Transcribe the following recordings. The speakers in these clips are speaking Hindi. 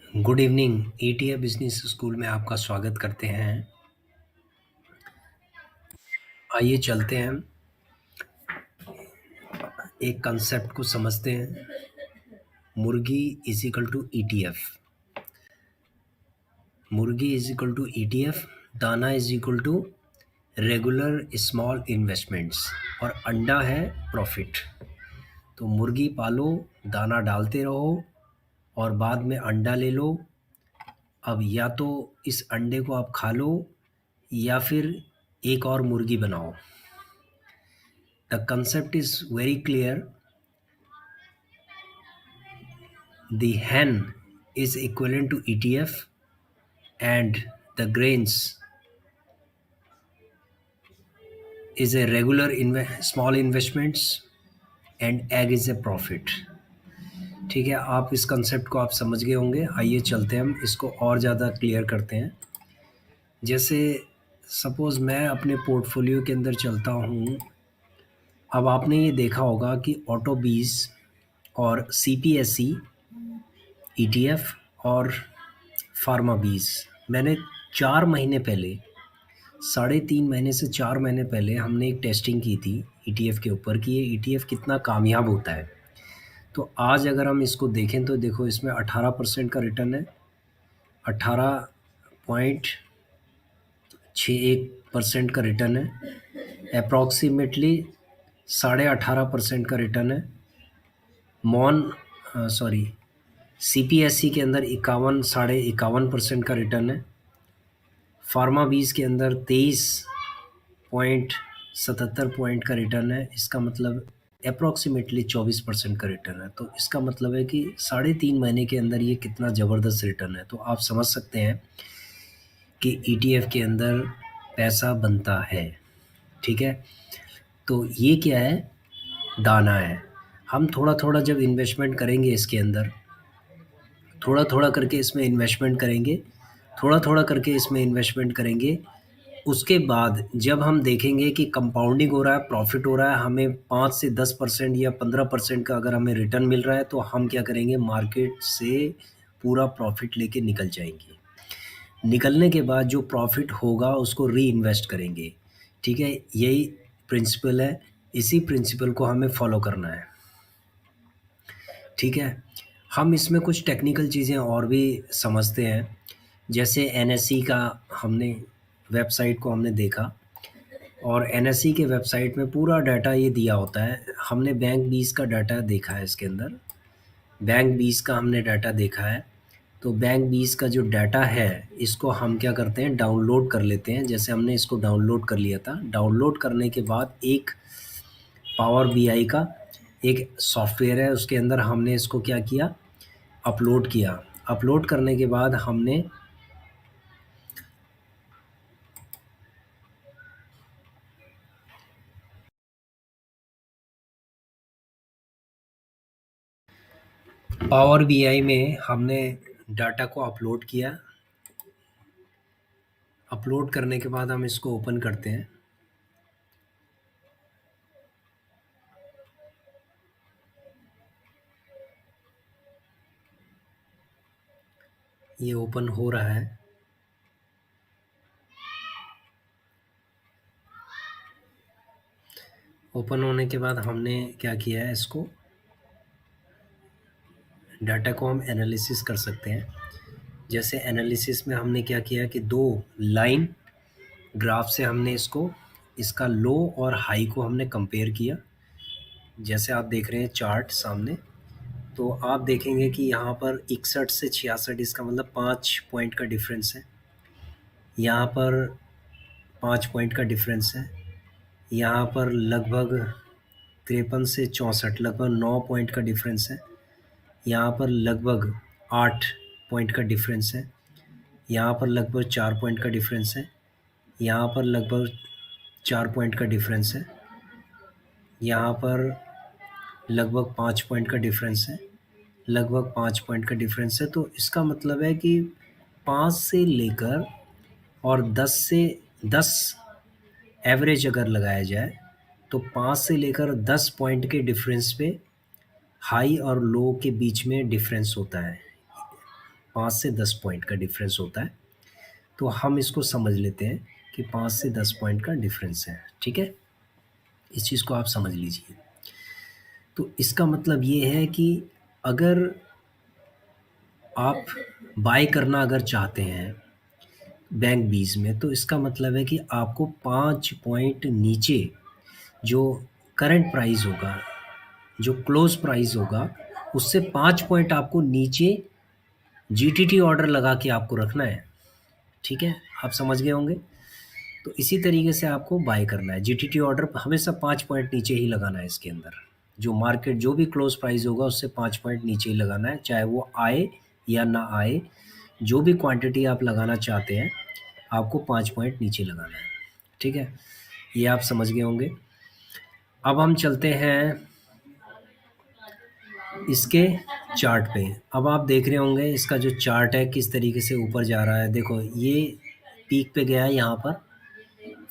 Good evening. ETF business school में आपका स्वागत करते हैं। आइए चलते हैं, एक कंसेप्ट को समझते हैं। मुर्गी इज इक्वल टू ईटीएफ। मुर्गी इज इक्वल टू ईटीएफ। दाना is equal to regular small investments और अंडा है प्रॉफिट। तो मुर्गी पालो, दाना डालते रहो और बाद में अंडा ले लो। अब या तो इस अंडे को आप खा लो या फिर एक और मुर्गी बनाओ। The concept is very clear. The hen is equivalent to ETF and the grains is a regular small investments and egg is a profit. ठीक है, आप इस कंसेप्ट को आप समझ गए होंगे। आइए चलते हैं, हम इसको और ज़्यादा क्लियर करते हैं। जैसे सपोज़ मैं अपने पोर्टफोलियो के अंदर चलता हूँ। अब आपने ये देखा होगा कि ऑटो बीज और सीपीएसई ईटीएफ और फार्मा बीज, मैंने 4 महीने पहले, 3.5 महीने से 4 महीने पहले हमने एक टेस्टिंग की थी ईटीएफ के ऊपर कि ये ईटीएफ कितना कामयाब होता है। तो आज अगर हम इसको देखें तो देखो, इसमें 18% का रिटर्न है, 18.61% का रिटर्न है, अप्रॉक्सीमेटली 18.5% का रिटर्न है। सीपीएसई के अंदर 51.51% का रिटर्न है। फार्मा बीज के अंदर 23.77 पॉइंट का रिटर्न है। इसका मतलब अप्रॉक्सीमेटली 24% का रिटर्न है। तो इसका मतलब है कि 3.5 महीने के अंदर ये कितना ज़बरदस्त रिटर्न है। तो आप समझ सकते हैं कि ईटीएफ के अंदर पैसा बनता है। ठीक है, तो ये क्या है? दाना है। हम थोड़ा थोड़ा जब इन्वेस्टमेंट करेंगे इसके अंदर, थोड़ा थोड़ा करके इसमें इन्वेस्टमेंट करेंगे, थोड़ा थोड़ा करके इसमें इन्वेस्टमेंट करेंगे, उसके बाद जब हम देखेंगे कि कंपाउंडिंग हो रहा है, प्रॉफिट हो रहा है, हमें 5 से 10% या 15% का अगर हमें रिटर्न मिल रहा है, तो हम क्या करेंगे? मार्केट से पूरा प्रॉफिट लेके निकल जाएंगे। निकलने के बाद जो प्रॉफिट होगा उसको री इन्वेस्ट करेंगे। ठीक है, यही प्रिंसिपल है। इसी प्रिंसिपल को हमें फॉलो करना है। ठीक है, हम इसमें कुछ टेक्निकल चीज़ें और भी समझते हैं। जैसे एनएसई का हमने वेबसाइट को हमने देखा, और एनएसई के वेबसाइट में पूरा डाटा ये दिया होता है। हमने बैंक 20 का डाटा देखा है इसके अंदर, बैंक 20 का हमने डाटा देखा है। तो बैंक 20 का जो डाटा है, इसको हम क्या करते हैं? डाउनलोड कर लेते हैं। जैसे हमने इसको डाउनलोड कर लिया था। डाउनलोड करने के बाद एक पावर बीआई का एक सॉफ्टवेयर है, उसके अंदर हमने इसको क्या किया? अपलोड किया। अपलोड करने के बाद हमने पावर बीआई में हमने डाटा को अपलोड किया। अपलोड करने के बाद हम इसको ओपन करते हैं। ये ओपन हो रहा है। ओपन होने के बाद हमने क्या किया है? इसको डाटा को हम एनालिसिस कर सकते हैं। जैसे एनालिसिस में हमने क्या किया कि 2 लाइन ग्राफ से हमने इसका लो और हाई को हमने कंपेयर किया। जैसे आप देख रहे हैं चार्ट सामने, तो आप देखेंगे कि यहाँ पर 61 से 66, इसका मतलब 5 पॉइंट का डिफरेंस है। यहाँ पर 5 पॉइंट का डिफरेंस है। यहाँ पर लगभग 53 से 64, लगभग 9 पॉइंट का डिफरेंस है। यहाँ पर लगभग 8 पॉइंट का डिफरेंस है। यहाँ पर लगभग 4 पॉइंट का डिफरेंस है। यहाँ पर लगभग 4 पॉइंट का डिफरेंस है। यहाँ पर लगभग 5 पॉइंट का डिफरेंस है। लगभग 5 पॉइंट का डिफरेंस है। तो इसका मतलब है कि 5 से लेकर और 10 एवरेज अगर लगाया जाए, तो 5 से लेकर 10 पॉइंट के डिफरेंस पे हाई और लो के बीच में डिफरेंस होता है। 5 से 10 पॉइंट का डिफरेंस होता है। तो हम इसको समझ लेते हैं कि 5 से 10 पॉइंट का डिफरेंस है, ठीक है? इस चीज़ को आप समझ लीजिए। तो इसका मतलब ये है कि अगर आप बाय करना अगर चाहते हैं बैंक 20 में, तो इसका मतलब है कि आपको 5 पॉइंट नीचे जो करंट प्राइस होगा, जो क्लोज प्राइस होगा, उससे 5 पॉइंट आपको नीचे जीटीटी ऑर्डर लगा के आपको रखना है, ठीक है? आप समझ गए होंगे। तो इसी तरीके से आपको बाय करना है। जीटीटी ऑर्डर हमेशा 5 पॉइंट नीचे ही लगाना है इसके अंदर। जो मार्केट जो भी क्लोज प्राइस होगा उससे 5 पॉइंट नीचे ही लगाना है, चाहे वो आए या ना आए। जो भी क्वांटिटी आप लगाना चाहते हैं आपको 5 पॉइंट नीचे लगाना है, ठीक है? ये आप समझ गए होंगे। अब हम चलते हैं इसके चार्ट पे। अब आप देख रहे होंगे इसका जो चार्ट है किस तरीके से ऊपर जा रहा है। देखो ये पीक पे गया है, यहाँ पर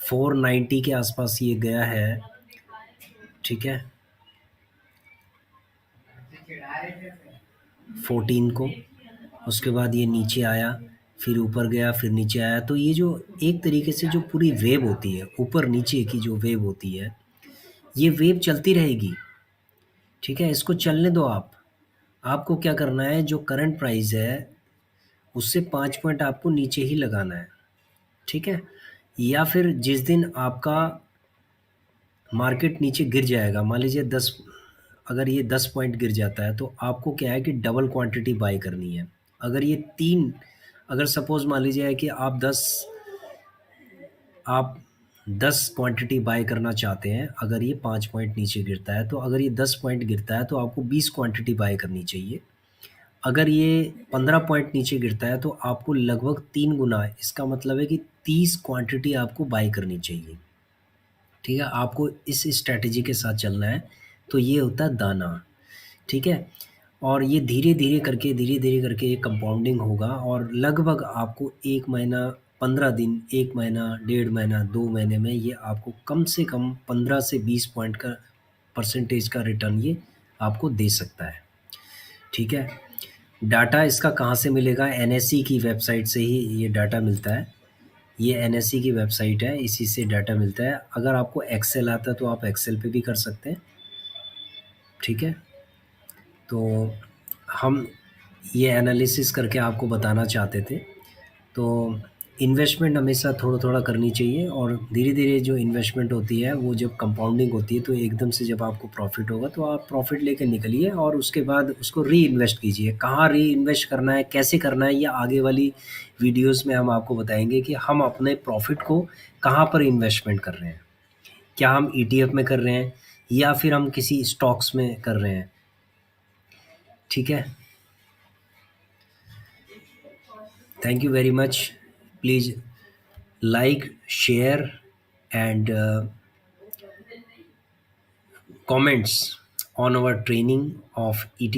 490 के आसपास ये गया है, ठीक है, 14 को। उसके बाद ये नीचे आया, फिर ऊपर गया, फिर नीचे आया। तो ये जो एक तरीके से जो पूरी वेव होती है, ऊपर नीचे की जो वेव होती है, ये वेव चलती रहेगी, ठीक है? इसको चलने दो आप। आपको क्या करना है, जो करंट प्राइस है उससे 5 पॉइंट आपको नीचे ही लगाना है, ठीक है? या फिर जिस दिन आपका मार्केट नीचे गिर जाएगा, मान लीजिए 10, अगर ये 10 पॉइंट गिर जाता है तो आपको क्या है कि डबल क्वांटिटी बाय करनी है। अगर ये 3, अगर सपोज़ मान लीजिए कि आप 10 क्वांटिटी बाय करना चाहते हैं, अगर ये 5 पॉइंट नीचे गिरता है, तो अगर ये 10 पॉइंट गिरता है तो आपको 20 क्वांटिटी बाय करनी चाहिए। अगर ये 15 पॉइंट नीचे गिरता है तो आपको लगभग 3 गुना, इसका मतलब है कि 30 क्वांटिटी आपको बाय करनी चाहिए, ठीक है? आपको इस स्ट्रैटेजी के साथ चलना है। तो ये होता है दाना, ठीक है? और ये धीरे-धीरे करके ये कंपाउंडिंग होगा और लगभग आपको 1 महीना, 15 दिन, 1 महीना, डेढ़ महीना, 2 महीने में ये आपको कम से कम 15 से 20 पॉइंट का परसेंटेज का रिटर्न ये आपको दे सकता है, ठीक है? डाटा इसका कहाँ से मिलेगा? एनएसई की वेबसाइट से ही ये डाटा मिलता है। ये एनएसई की वेबसाइट है, इसी से डाटा मिलता है। अगर आपको एक्सेल आता है तो आप एक्सेल पे भी कर सकते हैं, ठीक है? तो हम ये एनालिसिस करके आपको बताना चाहते थे। तो इन्वेस्टमेंट हमेशा थोड़ा-थोड़ा करनी चाहिए और धीरे-धीरे जो इन्वेस्टमेंट होती है वो जब कंपाउंडिंग होती है तो एकदम से जब आपको प्रॉफ़िट होगा तो आप प्रॉफ़िट लेके निकलिए और उसके बाद उसको री-इन्वेस्ट कीजिए। कहाँ री-इन्वेस्ट करना है, कैसे करना है, ये आगे वाली वीडियोज़ में हम आपको बताएँगे कि हम अपने प्रॉफ़िट को कहाँ पर इन्वेस्टमेंट कर रहे हैं। क्या हम ईटीएफ में कर रहे हैं या फिर हम किसी स्टॉक्स में कर रहे हैं, ठीक है? Thank you very much. Please like, share, and comments on our training of ETF